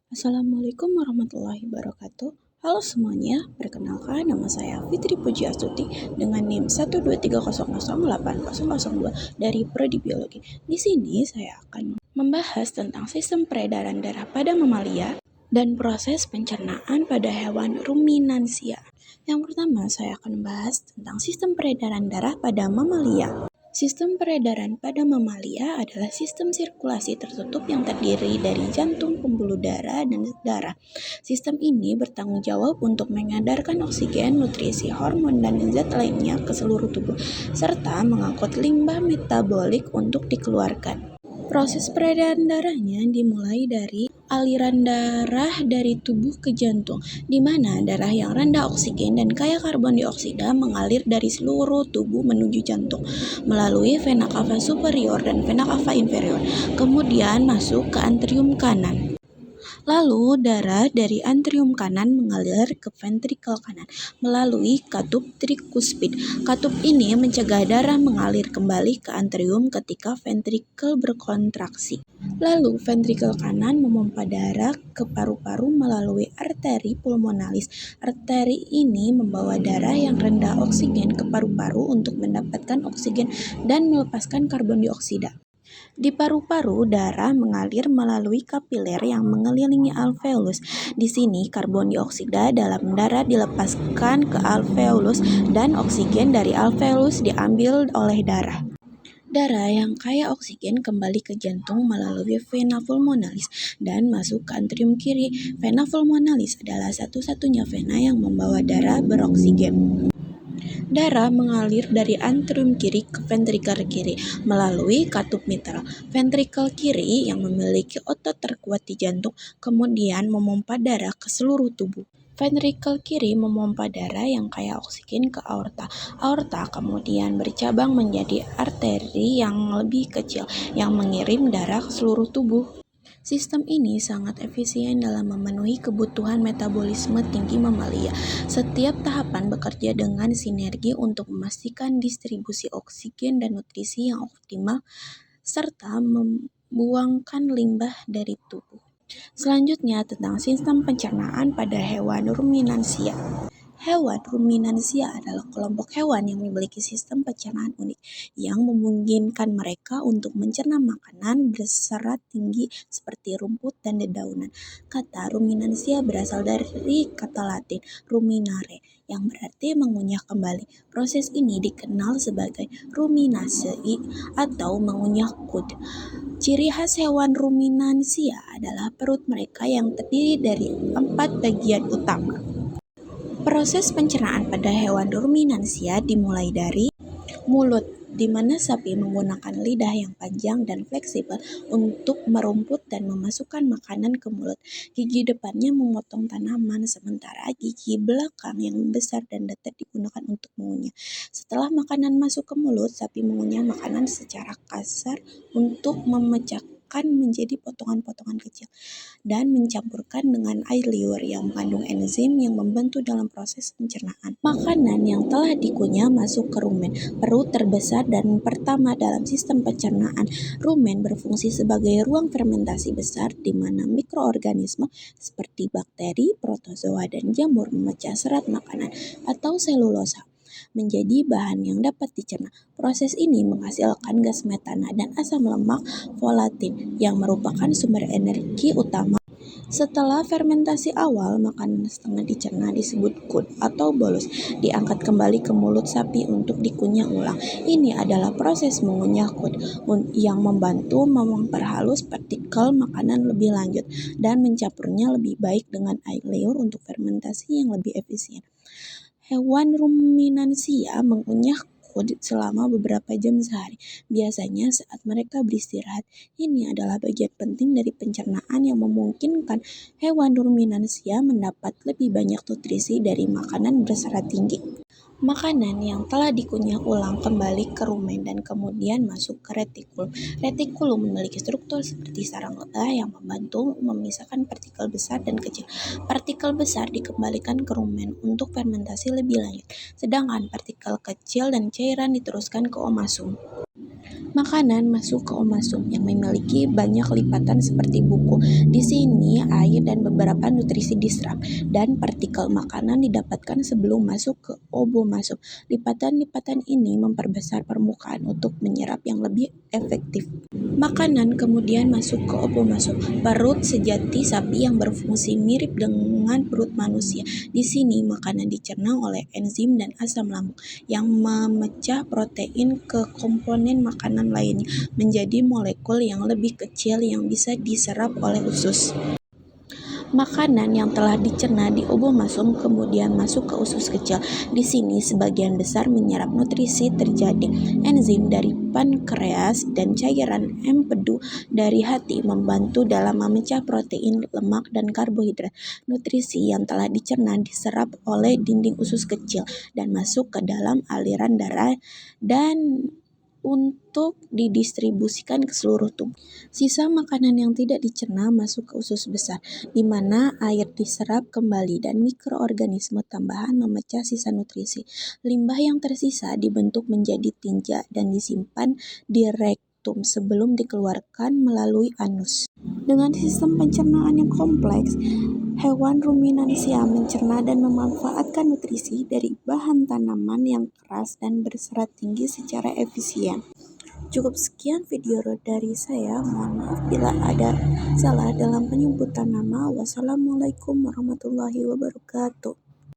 Assalamualaikum warahmatullahi wabarakatuh. Halo semuanya, perkenalkan nama saya Fitri Pujiastuti dengan NIM 123008002 dari Prodi Biologi. Di sini saya akan membahas tentang sistem peredaran darah pada mamalia dan proses pencernaan pada hewan ruminansia. Yang pertama, saya akan membahas tentang sistem peredaran darah pada mamalia. Sistem peredaran pada mamalia adalah sistem sirkulasi tertutup yang terdiri dari jantung, pembuluh darah, dan darah. Sistem ini bertanggung jawab untuk mengedarkan oksigen, nutrisi, hormon, dan zat lainnya ke seluruh tubuh, serta mengangkut limbah metabolik untuk dikeluarkan. Proses peredaran darahnya dimulai dari aliran darah dari tubuh ke jantung, di mana darah yang rendah oksigen dan kaya karbon dioksida mengalir dari seluruh tubuh menuju jantung melalui vena cava superior dan vena cava inferior, kemudian masuk ke antrium kanan. Lalu darah dari antrium kanan mengalir ke ventrikel kanan melalui katup trikuspid. Katup ini mencegah darah mengalir kembali ke antrium ketika ventrikel berkontraksi. Lalu ventrikel kanan memompa darah ke paru-paru melalui arteri pulmonalis. Arteri ini membawa darah yang rendah oksigen ke paru-paru untuk mendapatkan oksigen dan melepaskan karbon dioksida. Di paru-paru, darah mengalir melalui kapiler yang mengelilingi alveolus. Di sini, karbon dioksida dalam darah dilepaskan ke alveolus dan oksigen dari alveolus diambil oleh darah. Darah yang kaya oksigen kembali ke jantung melalui vena pulmonalis dan masuk ke antrium kiri. Vena pulmonalis adalah satu-satunya vena yang membawa darah beroksigen. Darah mengalir dari antrium kiri ke ventrikel kiri melalui katup mitral. Ventrikel kiri yang memiliki otot terkuat di jantung kemudian memompa darah ke seluruh tubuh. Ventrikel kiri memompa darah yang kaya oksigen ke aorta. Aorta kemudian bercabang menjadi arteri yang lebih kecil yang mengirim darah ke seluruh tubuh. Sistem ini sangat efisien dalam memenuhi kebutuhan metabolisme tinggi mamalia. Setiap tahapan bekerja dengan sinergi untuk memastikan distribusi oksigen dan nutrisi yang optimal, serta membuangkan limbah dari tubuh. Selanjutnya tentang sistem pencernaan pada hewan ruminansia. Hewan ruminansia adalah kelompok hewan yang memiliki sistem pencernaan unik yang memungkinkan mereka untuk mencerna makanan berserat tinggi seperti rumput dan dedaunan. Kata ruminansia berasal dari kata Latin ruminare yang berarti mengunyah kembali. Proses ini dikenal sebagai ruminasi atau mengunyah kud. Ciri khas hewan ruminansia adalah perut mereka yang terdiri dari 4 bagian utama. Proses pencernaan pada hewan ruminansia dimulai dari mulut, di mana sapi menggunakan lidah yang panjang dan fleksibel untuk merumput dan memasukkan makanan ke mulut. Gigi depannya memotong tanaman, sementara gigi belakang yang besar dan datar digunakan untuk mengunyah. Setelah makanan masuk ke mulut, sapi mengunyah makanan secara kasar untuk memecahkan menjadi potongan-potongan kecil dan mencampurkan dengan air liur yang mengandung enzim yang membantu dalam proses pencernaan. Makanan yang telah dikunyah masuk ke rumen, perut terbesar dan pertama dalam sistem pencernaan. Rumen berfungsi sebagai ruang fermentasi besar di mana mikroorganisme seperti bakteri, protozoa, dan jamur memecah serat makanan atau selulosa menjadi bahan yang dapat dicerna. Proses ini menghasilkan gas metana dan asam lemak volatil yang merupakan sumber energi utama. Setelah fermentasi awal, makanan setengah dicerna disebut kud atau bolus, diangkat kembali ke mulut sapi untuk dikunyah ulang. Ini adalah proses mengunyah kud yang membantu memperhalus partikel makanan lebih lanjut dan mencampurnya lebih baik dengan air liur untuk fermentasi yang lebih efisien. Hewan ruminansia mengunyah kud selama beberapa jam sehari, biasanya saat mereka beristirahat. Ini adalah bagian penting dari pencernaan yang memungkinkan hewan ruminansia mendapat lebih banyak nutrisi dari makanan berserat tinggi. Makanan yang telah dikunyah ulang kembali ke rumen dan kemudian masuk ke retikulum. Retikulum memiliki struktur seperti sarang lebah yang membantu memisahkan partikel besar dan kecil. Partikel besar dikembalikan ke rumen untuk fermentasi lebih lanjut, sedangkan partikel kecil dan cairan diteruskan ke omasum. Makanan masuk ke omasum yang memiliki banyak lipatan seperti buku. Di sini air dan beberapa nutrisi diserap dan partikel makanan didapatkan sebelum masuk ke obomasum. Lipatan-lipatan ini memperbesar permukaan untuk menyerap yang lebih efektif. Makanan kemudian masuk ke obomasum, perut sejati sapi yang berfungsi mirip dengan perut manusia. Di sini makanan dicerna oleh enzim dan asam lambung yang memecah protein ke komponen makanan lainnya menjadi molekul yang lebih kecil yang bisa diserap oleh usus. Makanan yang telah dicerna di obomasum kemudian masuk ke usus kecil. Di sini sebagian besar menyerap nutrisi terjadi. Enzim dari pankreas dan cairan empedu dari hati membantu dalam memecah protein, lemak, dan karbohidrat. Nutrisi yang telah dicerna diserap oleh dinding usus kecil dan masuk ke dalam aliran darah dan untuk didistribusikan ke seluruh tubuh. Sisa makanan yang tidak dicerna masuk ke usus besar, di mana air diserap kembali dan mikroorganisme tambahan memecah sisa nutrisi. Limbah yang tersisa dibentuk menjadi tinja dan disimpan di rektum sebelum dikeluarkan melalui anus. Dengan sistem pencernaan yang kompleks, hewan ruminansia mencerna dan memanfaatkan nutrisi dari bahan tanaman yang keras dan berserat tinggi secara efisien. Cukup sekian video dari saya. Mohon maaf bila ada salah dalam penyebutan nama. Wassalamualaikum warahmatullahi wabarakatuh.